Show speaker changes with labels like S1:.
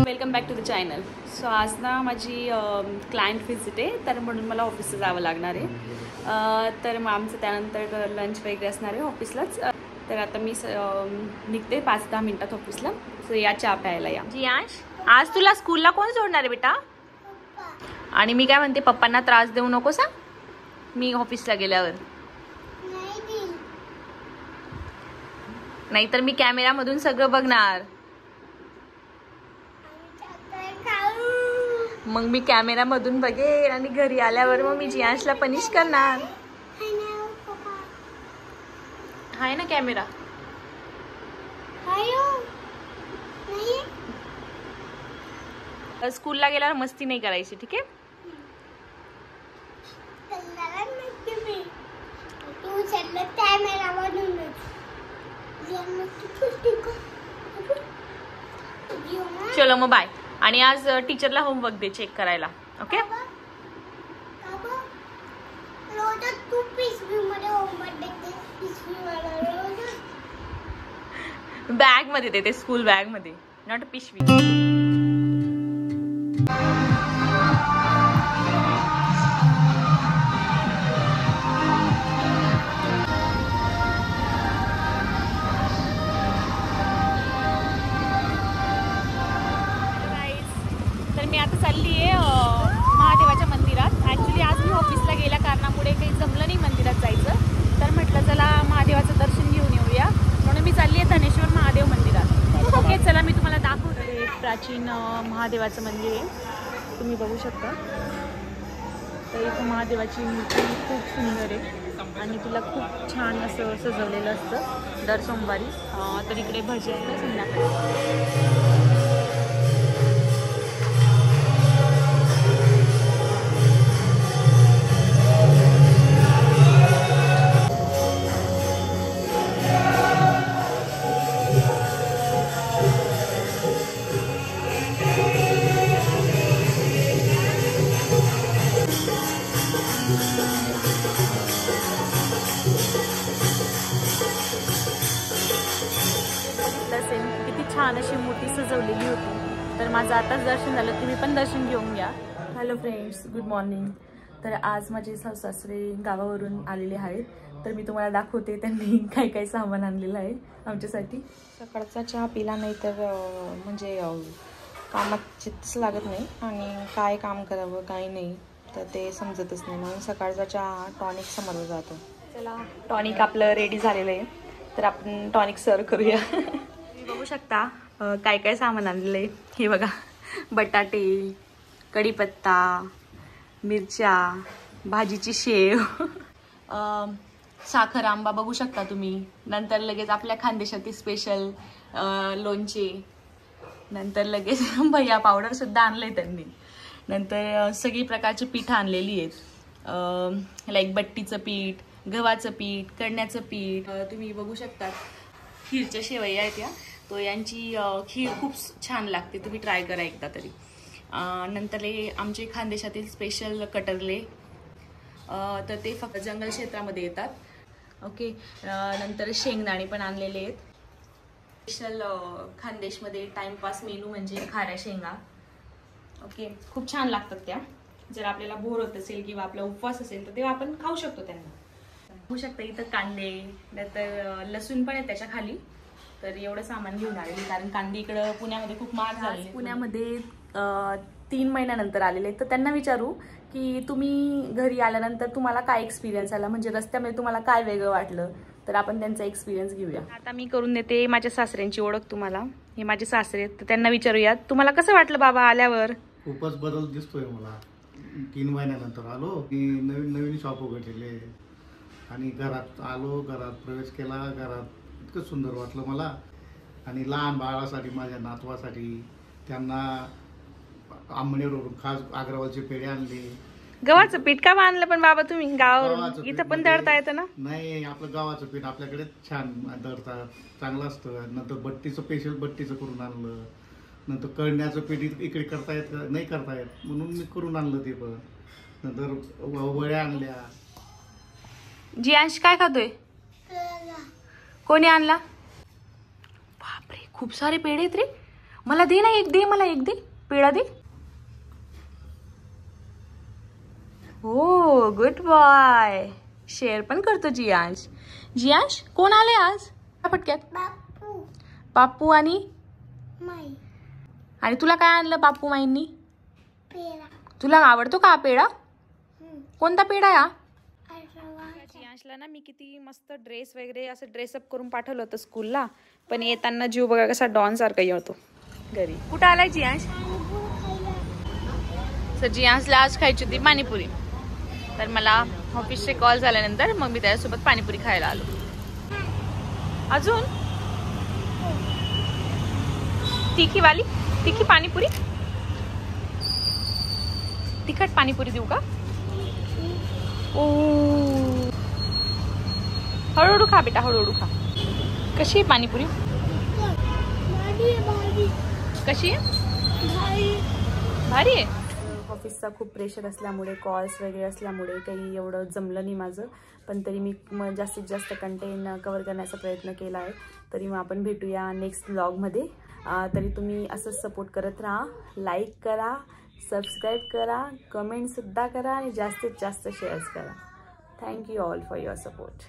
S1: Welcome back to the channel. So आज ना माझी क्लायंट व्हिजिट आहे, तर म्हणून मला ऑफिसला जावं लागणार आहे. तर मग आमचं त्यानंतर लंच वगैरे असणार आहे ऑफिसलाच. तर आता मी निघते 5-10 मिनिटात ऑफिसला. सो या चहा प्यायला या. जियांश, आज तुला स्कूलला कोण सोडणार आहे बेटा? आणि मी काय म्हणते, पप्पांना त्रास देऊ नको सा मी ऑफिसला गेल्यावर. नाहीतर मी कॅमेरामधून सगळं बघणार. मग मी कॅमेरामधून बघेन आणि घरी आल्यावर मग मी जियांशला पनिश करणार. हाय ना कॅमेरा? स्कूलला गेल्यावर मस्ती नाही करायची, ठीक आहे? चलो मग बाय. आणि आज टीचरला होमवर्क दे चेक करायला, ओके? बॅग मध्ये देते, स्कूल बॅग मध्ये, नॉट पिशवी. मी आता चालली आहे महादेवाच्या मंदिरात. ॲक्च्युली आज मी ऑफिसला गेल्या कारणामुळे काही जमलं नाही मंदिरात जायचं, तर म्हटलं चला महादेवाचं दर्शन घेऊन येऊया, म्हणून मी चालली आहे धनेश्वर महादेव मंदिरात. ओके, चला मी तुम्हाला दाखवते. एक प्राचीन महादेवाचं मंदिर आहे, तुम्ही बघू शकता. तर इथं महादेवाची मूर्ती खूप सुंदर आहे आणि तुला खूप छान असं सजवलेलं असतं दर सोमवारी. तर इकडे भजी असतं संध्याकाळी. किती छान अशी मूर्ती सजवलेली होती. तर माझं आताच दर्शन झालं, तुम्ही पण दर्शन घेऊन घ्या. Hello friends, good morning. तर आज माझे सासरे गावावरून आलेले आहेत, तर मी तुम्हाला दाखवते त्यांनी काय काय सामान आणलेलं आहे आमच्यासाठी. सकाळचा चहा पिला नाही तर म्हणजे कामात चित्तच लागत नाही आणि काय काम करावं काय नाही तर ते समजतच नाही, म्हणून सकाळचा चहा टॉनिक समोर जातो. चला, टॉनिक आपलं रेडी झालेलं आहे, तर आपण टॉनिक सर्व करूया. बघू शकता काय काय सामान आणलेलं आहे. हे बघा, बटाटे, कढीपत्ता, मिरच्या, भाजीची शेव, साखर आंबा बघू शकता तुम्ही. नंतर लगेच आपल्या खानदेशातील स्पेशल लोणचे. नंतर लगेच भैया पावडर सुद्धा आणलंय त्यांनी. नंतर सगळी प्रकारची पीठ आणलेली आहेत, लाईक बट्टीचं पीठ, गव्हाचं पीठ, कणण्याचं पीठ. तुम्ही बघू शकता खीरच्या शेवया आहेत या, तो यांची खीर खूप छान लागते, तुम्ही ट्राय करा एकदा तरी. नंतर आमचे खानदेशातील स्पेशल कटरले, तर ते फक्त जंगल क्षेत्रामध्ये येतात, ओके. नंतर शेंगदाणे पण आणलेले आहेत. स्पेशल खानदेशमध्ये टाइमपास मेनू म्हणजे खाऱ्या शेंगा, ओके. खूप छान लागतात त्या. जर आपल्याला बोर होत असेल किंवा आपला उपवास असेल तर तेव्हा आपण खाऊ शकतो त्यांना. बघू शकता इथं कांदे, नंतर लसूण पण आहे त्याच्या खाली. तर एवढं सामान घेऊन आलेली, कारण कांदे इकडं पुण्यामध्ये खूप महाग झाले. पुण्यामध्ये 3 महिन्यानंतर आलेले, तर त्यांना विचारू की तुम्ही घरी आल्यानंतर तुम्हाला काय एक्सपिरियन्स आला, म्हणजे रस्त्यामध्ये तुम्हाला काय वेगळं वाटलं, तर आपण त्यांचा एक्सपिरियन्स घेऊया. आता मी करून देते माझ्या सासऱ्यांची ओळख तुम्हाला. हे माझे सासरे, तर त्यांना विचारूयात तुम्हाला कसं वाटलं बाबा आल्यावर.
S2: खूपच बदल दिसतोय मला. 3 महिन्यानंतर आलो की नवीन शॉप उघडलेले आणि घरात आलो, घरात प्रवेश केला. घरात इतकं सुंदर वाटलं मला. आणि लहान बाळासाठी, माझ्या नातवासाठी, त्यांना आंबणेवरून खास अग्रवालचे पेढे आणले.
S1: गव्हाचं पीठ का आणलं पण बाबा तुम्ही गावावरून? इथं पण दळता येतं ना?
S2: नाही, आपलं गव्हाचं पीठ आपल्याकडे छान दळतात, चांगलं असतं. नंतर बट्टीचं स्पेशल बट्टीचं करून आणलं. नंतर कळण्याचं पीठ इकडे करता येत नाही, करता येत म्हणून मी करून आणलं ते पण. नंतर वळ्या आणल्या. जियांश काय खातोय? कोणी आणला?
S1: बापरे, खूप सारे पेढे आहेत रे. मला दे ना एक, दे मला एक, दे पेढा दे. हो गुड बॉय. शेअर पण करतो जियांश. जियांश कोण आले आज पटक्यात? बापू आणि तुला काय आणलं बापू माईंनी? तुला आवडतो का पेढा? कोणता पेढा या? जियांशला ना मी किती मस्त ड्रेस वगैरे असं ड्रेसअप करून पाठवलं होतं स्कूलला, पण येताना जीव बघा कसा डॉन सारखा येतो घरी. कुठं आलाय जियांश? तर जियांशला आज खायची होती पाणीपुरी, तर मला ऑफिसचे कॉल झाल्यानंतर मग मी त्याच्यासोबत पाणीपुरी खायला आलो. अजून तिखी वाली, तिखी पाणीपुरी, तिखट पाणीपुरी देऊ का? ओ हळूहळू खा बेटा, हळूहळू खा. कशी आहे पाणीपुरी? कशी आहे? भारी आहे. ऑफिसचा खूप प्रेशर असल्यामुळे, कॉल्स वगैरे असल्यामुळे काही एवढं जमलं नाही माझं, पण तरी मी जास्तीत जास्त कंटेंट कव्हर करण्याचा प्रयत्न केला आहे. तरी मग आपण भेटूया नेक्स्ट व्लॉगमध्ये. तरी तुम्ही असंच सपोर्ट करत राहा, लाईक करा, सबस्क्राईब करा, कमेंटसुद्धा करा आणि जास्तीत जास्त शेअर्स करा. Thank you all for your support.